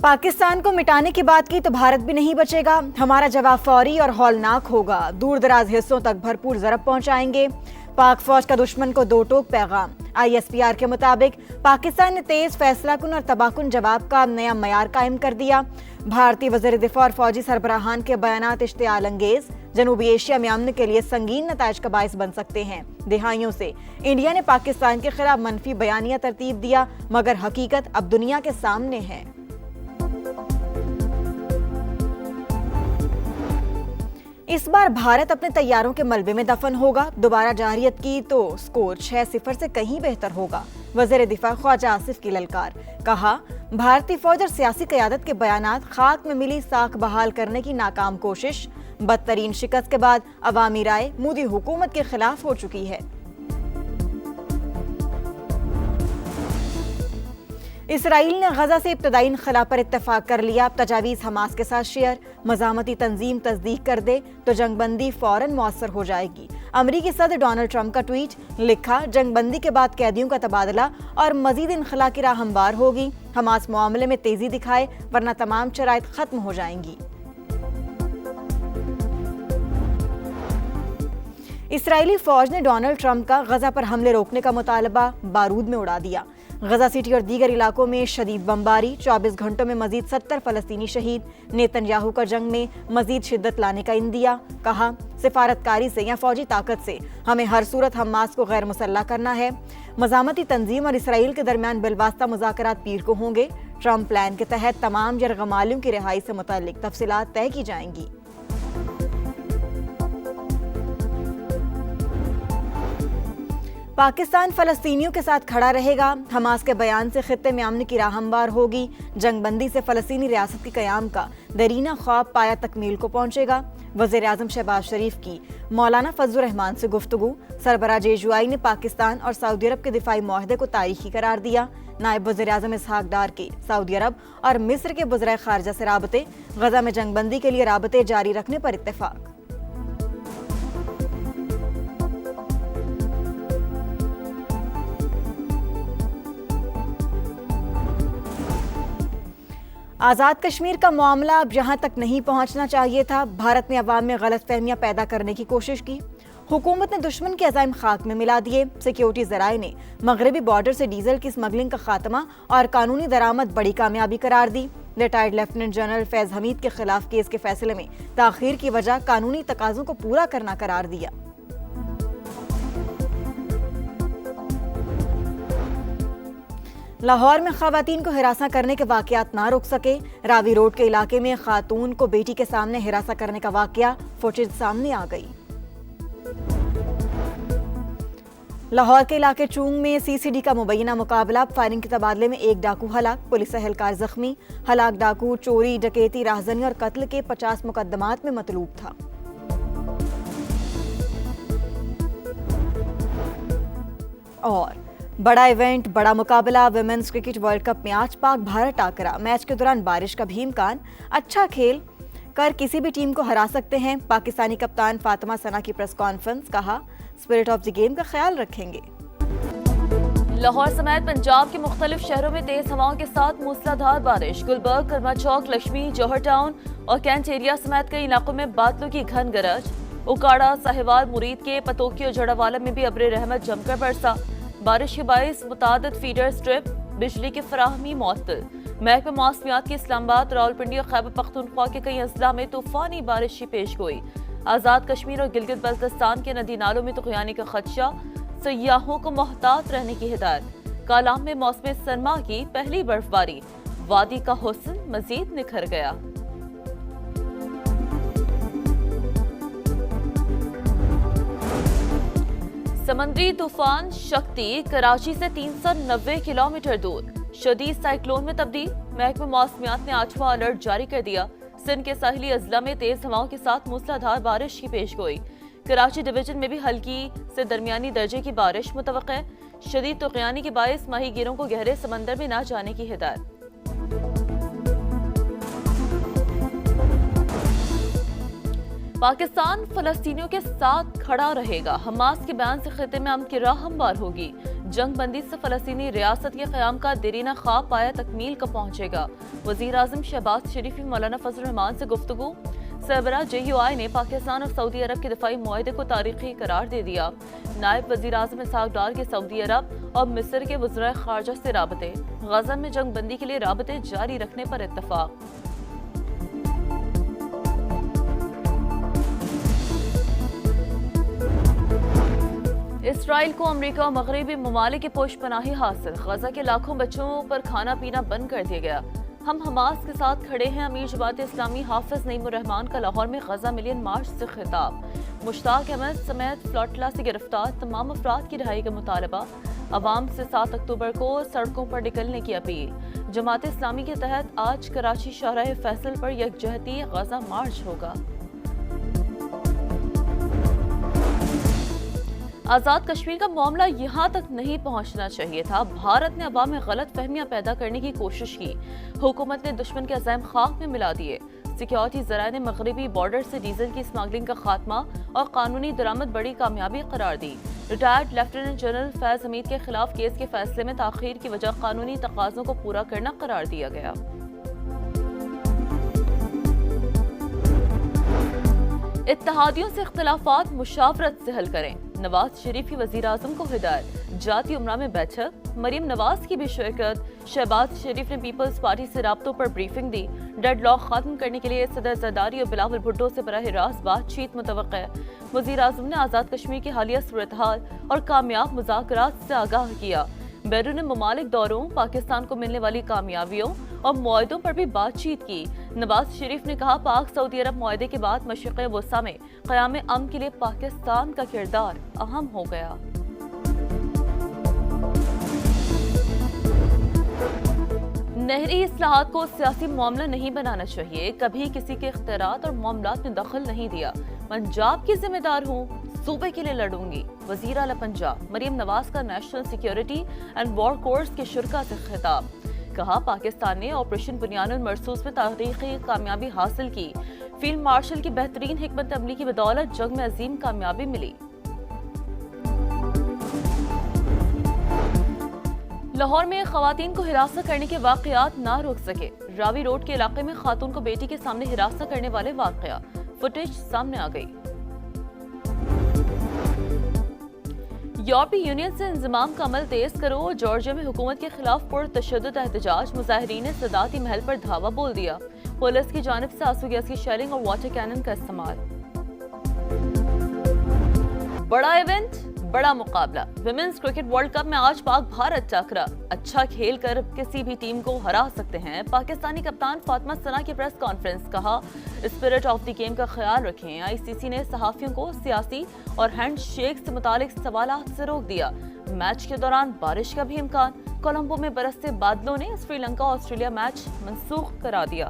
पाकिस्तान को मिटाने की बात की तो भारत भी नहीं बचेगा। हमारा जवाब फौरी और हौलनाक होगा। दूर दराज हिस्सों तक भरपूर ज़रब पहुंचाएंगे। पाक फौज का दुश्मन को दो टोक पैगाम। ISPR के मुताबिक पाकिस्तान ने तेज फैसलाकुन और तबाहकुन जवाब का नया मयार कायम कर दिया। भारतीय वज़ीर दिफा और फौजी सरबराहान के बयानात इश्तियाल अंगेज जनूबी एशिया में अमन के लिए संगीन नताइज का बायस बन सकते हैं। दिहाइयों से इंडिया ने पाकिस्तान के खिलाफ मनफी बयानिया तरतीब दिया, मगर हकीकत अब दुनिया के सामने है। इस बार भारत अपने तैयारों के मलबे में दफन होगा। दोबारा जारियत की तो स्कोर 6-0 से कहीं बेहतर होगा। वज़ीर दिफा ख्वाजा आसिफ की ललकार। कहा, भारतीय फौज और सियासी क़यादत के बयानात खाक में मिली साख बहाल करने की नाकाम कोशिश। बदतरीन शिकस्त के बाद अवामी राय मोदी हुकूमत के खिलाफ हो चुकी है। इसराइल ने गजा से इब्तदाई इनखला पर इत्तेफाक कर लिया। तजावीज़ हमास के साथ शेयर। मज़ामती तंजीम तस्दीक कर दे तो जंगबंदी फौरन मौसर हो जाएगी। अमरीकी सदर डोनाल्ड ट्रंप का ट्वीट। लिखा, जंगबंदी के बाद कैदियों का तबादला और मजीद इनखला की राह हमवार होगी। हमास मामले में तेजी दिखाए वरना तमाम शराइत खत्म हो जाएंगी। इसराइली फौज ने डोनाल्ड ट्रंप का गजा पर हमले रोकने का मुतालबा बारूद में उड़ा दिया। गजा सिटी और दीगर इलाकों में शदीद बमबारी। 24 घंटों में मजीद 70 फलस्तीनी शहीद। नेतन्याहू का जंग में मजीद शिद्दत लाने का इंदिया। कहा, सिफारतकारी से या फौजी ताकत से हमें हर सूरत हमास को गैर मुसल्लह करना है। मज़ामती तंजीम और इसराइल के दरमियान बिलवास्ता मुज़ाकरात पीर को होंगे। ट्रंप प्लान के तहत तमाम यरगमालियों की रिहाई से मुताल्लिक तफसीलात तय की जाएंगी। पाकिस्तान फलस्तीनियों के साथ खड़ा रहेगा। हमास के बयान से खित्ते में अमन की राह हमवार होगी। जंगबंदी से फलस्तीनी रियासत के क़याम का दरीना ख्वाब पाया तकमील को पहुंचेगा। वज़ीर आज़म शहबाज शरीफ की मौलाना फजलुर रहमान से गुफ्तगू। सरबराह JUI ने पाकिस्तान और सऊदी अरब के दिफाई मुआहदे को तारीखी करार दिया। नायब वज़ीर आज़म इसहाक डार के सऊदी अरब और मिस्र के वज़ीर ख़ारजा से राबते। गजा में जंगबंदी के लिए राबते जारी रखने पर इत्तेफाक। आज़ाद कश्मीर का मामला अब यहाँ तक नहीं पहुँचना चाहिए था। भारत ने अवाम में गलत फहमियाँ पैदा करने की कोशिश की। हुकूमत ने दुश्मन के अज़ाइम खाक में मिला दिए। सिक्योरिटी ज़राए ने मगरबी बॉर्डर से डीजल की स्मगलिंग का खात्मा और कानूनी दरामद बड़ी कामयाबी करार दी। रिटायर्ड लेफ्टिनेंट जनरल फैज़ हमीद के खिलाफ केस के फैसले में ताख़ीर की वजह कानूनी तकाज़ों को पूरा करना करार दिया। लाहौर में ख़वातीन को हिरासा करने के वाक़यात ना रुक सके। रावी रोड के इलाके में खातून को बेटी के सामने हिरासा करने का वाक़या फुटेज सामने आ गई। लाहौर के इलाके चूंग में CCD का मुबैना मुकाबला। फायरिंग के तबादले में एक डाकू हलाक, पुलिस एहलकार जख्मी। हलाक डाकू चोरी, डकैती, राहजनी और कत्ल के 50 मुकदमात में मतलूब था। और बड़ा इवेंट, बड़ा मुकाबला। विमेंस क्रिकेट वर्ल्ड कप में आज पाक भारत टाकरा। मैच के दौरान बारिश का भी इम्कान। अच्छा खेल कर किसी भी टीम को हरा सकते हैं। पाकिस्तानी कप्तान फातिमा सना की प्रेस कॉन्फ्रेंस। कहा, स्पिरिट ऑफ द गेम का ख्याल रखेंगे। लाहौर समेत पंजाब के मुख्तलिफ शहरों में तेज हवाओं के साथ मूसलाधार बारिश। गुलबर्ग, कर्मा चौक, लक्ष्मी, जौहर टाउन और कैंट एरिया समेत कई इलाकों में बादलों की घन गरज। उकाड़ा, साहिवाल, मुरीद के पतोकी और जड़ावाला में भी अब्र रहमत जमकर बरसा। बारिश के बाइस मुतादिद फीडर स्ट्रिप, बिजली की फराहमी मुअत्तल। महकमा मौसमियात की इस्लामाबाद, रावलपिंडी और खैबर पख्तूनख्वा के कई अजला में तूफानी बारिश की पेश गोई। आज़ाद कश्मीर और गिलगित बल्तिस्तान के नदी नालों में तुग़यानी का खदशा। सयाहों को मोहतात रहने की हिदायत। कालाम में मौसम सरमा की पहली बर्फबारी। वादी का हुस्न मजीद निखर गया। समंदरी तूफान शक्ति कराची से 390 किलोमीटर दूर शदीद साइक्लोन में तब्दील। महकमा मौसमियात ने 8वां अलर्ट जारी कर दिया। सिंध के साहिली अजला में तेज हवाओं के साथ मूसलाधार बारिश की पेश गोई। कराची डिवीजन में भी हल्की से दरमियानी दर्जे की बारिश मुतवक्के है। शदीद तुग़यानी के बायस माहीगीरों को गहरे समंदर में न जाने की हिदायत। پاکستان فلسطینیوں کے ساتھ کھڑا رہے گا، حماس کے بیان سے خطے میں امن کی راہ ہموار ہوگی، جنگ بندی سے فلسطینی ریاست کے قیام کا دیرینہ خواب پایا تکمیل کا پہنچے گا۔ وزیر اعظم شہباز شریف کی مولانا فضل الرحمان سے گفتگو۔ سربراہ JUI نے پاکستان اور سعودی عرب کے دفاعی معاہدے کو تاریخی قرار دے دیا۔ نائب وزیر اعظم اسحاق ڈار کے سعودی عرب اور مصر کے وزرائے خارجہ سے رابطے، غزہ میں جنگ بندی کے لیے رابطے جاری رکھنے پر اتفاق۔ اسرائیل کو امریکہ اور مغربی ممالک کی پوش پناہی حاصل، غزہ کے لاکھوں بچوں پر کھانا پینا بند کر دیا گیا۔ ہم حماس کے ساتھ کھڑے ہیں، امیر جماعت اسلامی حافظ نعیم الرحمان کا لاہور میں غزہ ملین مارچ سے خطاب۔ مشتاق احمد سمیت فلاٹلا سے گرفتار تمام افراد کی رہائی کا مطالبہ، عوام سے 7 اکتوبر کو سڑکوں پر نکلنے کی اپیل۔ جماعت اسلامی کے تحت آج کراچی شاہراہ فیصل پر یکجہتی غزہ مارچ ہوگا۔ آزاد کشمیر کا معاملہ یہاں تک نہیں پہنچنا چاہیے تھا، بھارت نے عوام میں غلط فہمیاں پیدا کرنے کی کوشش کی، حکومت نے دشمن کے عزائم خاک میں ملا دیے۔ سیکیورٹی ذرائع نے مغربی بارڈر سے ڈیزل کی اسمگلنگ کا خاتمہ اور قانونی درآمد بڑی کامیابی قرار دی۔ ریٹائرڈ لیفٹیننٹ جنرل فیض حمید کے خلاف کیس کے فیصلے میں تاخیر کی وجہ قانونی تقاضوں کو پورا کرنا قرار دیا گیا۔ اتحادیوں سے اختلافات مشاورت سے حل کریں، نواز شریف کی وزیر اعظم کو ہدایت۔ جاتی عمرہ میں بیٹھک، مریم نواز کی بھی شرکت۔ شہباز شریف نے پیپلز پارٹی سے رابطوں پر بریفنگ دی، ڈیڈ لاک ختم کرنے کے لیے صدر زرداری اور بلاول بھٹو سے براہ راست بات چیت متوقع ہے۔ وزیر اعظم نے آزاد کشمیر کی حالیہ صورتحال اور کامیاب مذاکرات سے آگاہ کیا۔ بیرون ممالک دوروں، پاکستان کو ملنے والی کامیابیوں اور معاہدوں پر بھی بات چیت کی۔ نواز شریف نے کہا، پاک سعودی عرب معاہدے کے بعد مشرق وسطیٰ میں قیام امن کے لیے پاکستان کا کردار اہم ہو گیا۔ نہری اصلاحات کو سیاسی معاملہ نہیں بنانا چاہیے، کبھی کسی کے اختیارات اور معاملات میں دخل نہیں دیا۔ پنجاب کی ذمہ دار ہوں، صوبے کے لیے لڑوں گی۔ وزیر اعلیٰ پنجاب مریم نواز کا national security and war course کے شرکاء سے خطاب۔ کہا، پاکستان نے آپریشن بنیان المرصوص میں تاریخی کامیابی حاصل کی، فیلڈ مارشل کی بہترین حکمت عملی کی بدولت جنگ میں عظیم کامیابی ملی۔ لاہور میں خواتین کو ہراساں کرنے کے واقعات نہ روک سکے، راوی روڈ کے علاقے میں خاتون کو بیٹی کے سامنے ہراساں کرنے والے واقعہ، فوٹیج سامنے آ گئی۔ یورپی یونین سے انضمام کا عمل تیز کرو، جارجیا میں حکومت کے خلاف پرتشدد احتجاج، مظاہرین نے صدارتی محل پر دھاوا بول دیا، پولیس کی جانب سے آنسو گیس کی شیلنگ اور واٹر کینن کا استعمال۔ بڑا ایونٹ، بڑا مقابلہ، ویمنز کرکٹ ورلڈ کپ میں آج پاک بھارت ٹکرا، اچھا کھیل کر کسی بھی ٹیم کو ہرا سکتے ہیں۔ پاکستانی کپتان فاطمہ ثنا کی پریس کانفرنس، کہا، اسپرٹ آف دی گیم کا خیال رکھیں۔ ICC نے صحافیوں کو سیاسی اور ہینڈ شیک سے متعلق سوالات سے روک دیا۔ میچ کے دوران بارش کا بھی امکان، کولمبو میں برستے بادلوں نے سری لنکا آسٹریلیا میچ منسوخ کرا دیا۔